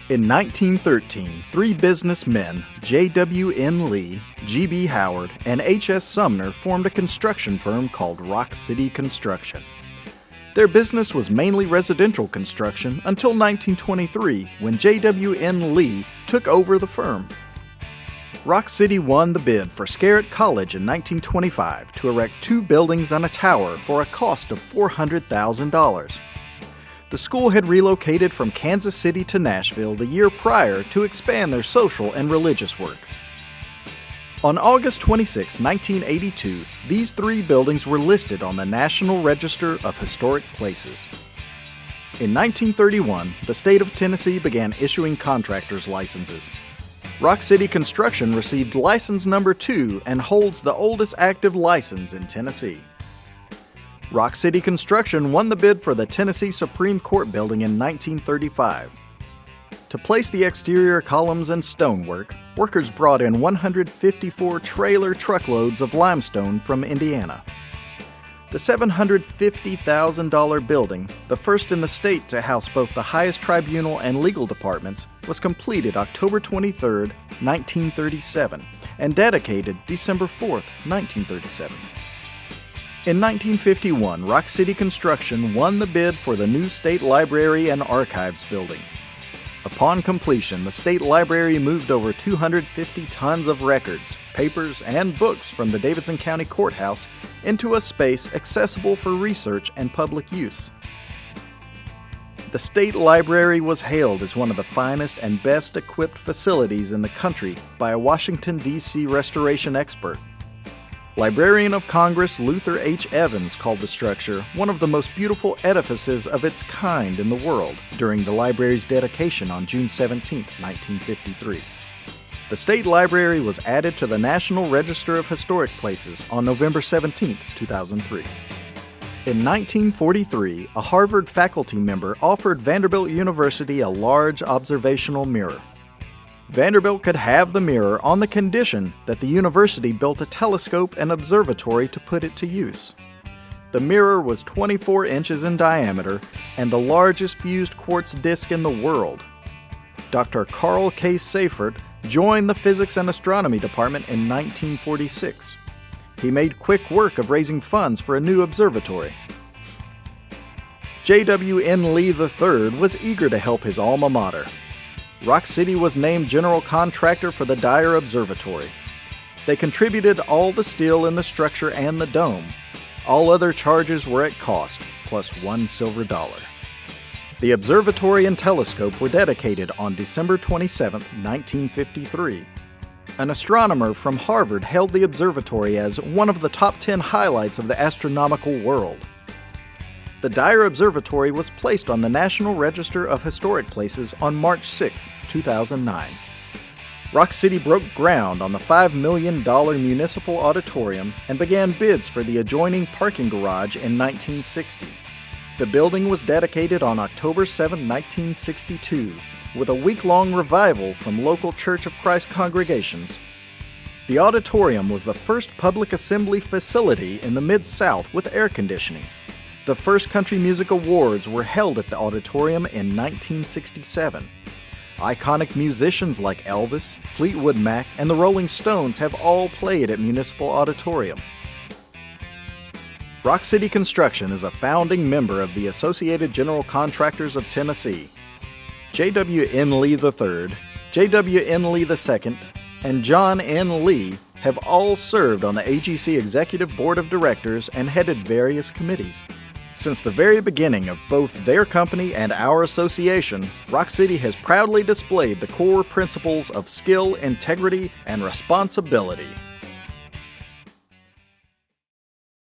In 1913, three businessmen, J.W.N. Lee, G.B. Howard, and H.S. Sumner formed a construction firm called Rock City Construction. Their business was mainly residential construction until 1923, when J.W.N. Lee took over the firm. Rock City won the bid for Scarrett College in 1925 to erect two buildings and a tower for a cost of $400,000. The school had relocated from Kansas City to Nashville the year prior to expand their social and religious work. On August 26, 1982, these three buildings were listed on the National Register of Historic Places. In 1931, the state of Tennessee began issuing contractors' licenses. Rock City Construction received license number 2 and holds the oldest active license in Tennessee. Rock City Construction won the bid for the Tennessee Supreme Court building in 1935. To place the exterior columns and stonework, workers brought in 154 trailer truckloads of limestone from Indiana. The $750,000 building, the first in the state to house both the highest tribunal and legal departments, was completed October 23, 1937, and dedicated December 4, 1937. In 1951, Rock City Construction won the bid for the new State Library and Archives building. Upon completion, the State Library moved over 250 tons of records, papers, and books from the Davidson County Courthouse into a space accessible for research and public use. The State Library was hailed as one of the finest and best equipped facilities in the country by a Washington, D.C. restoration expert. Librarian of Congress Luther H. Evans called the structure one of the most beautiful edifices of its kind in the world during the library's dedication on June 17, 1953. The State Library was added to the National Register of Historic Places on November 17, 2003. In 1943, a Harvard faculty member offered Vanderbilt University a large observational mirror. Vanderbilt could have the mirror on the condition that the university built a telescope and observatory to put it to use. The mirror was 24 inches in diameter and the largest fused quartz disc in the world. Dr. Carl K. Seifert joined the Physics and Astronomy Department in 1946. He made quick work of raising funds for a new observatory. J.W.N. Lee III was eager to help his alma mater. Rock City was named general contractor for the Dyer Observatory. They contributed all the steel in the structure and the dome. All other charges were at cost, plus $1 silver. The observatory and telescope were dedicated on December 27, 1953. An astronomer from Harvard hailed the observatory as one of the top 10 highlights of the astronomical world. The Dyer Observatory was placed on the National Register of Historic Places on March 6, 2009. Rock City broke ground on the $5 million municipal auditorium and began bids for the adjoining parking garage in 1960. The building was dedicated on October 7, 1962, with a week-long revival from local Church of Christ congregations. The auditorium was the first public assembly facility in the Mid-South with air conditioning. The first Country Music Awards were held at the auditorium in 1967. Iconic musicians like Elvis, Fleetwood Mac, and the Rolling Stones have all played at Municipal Auditorium. Rock City Construction is a founding member of the Associated General Contractors of Tennessee. J.W.N. Lee III, J.W.N. Lee II, and John N. Lee have all served on the AGC Executive Board of Directors and headed various committees. Since the very beginning of both their company and our association, Rock City has proudly displayed the core principles of skill, integrity, and responsibility.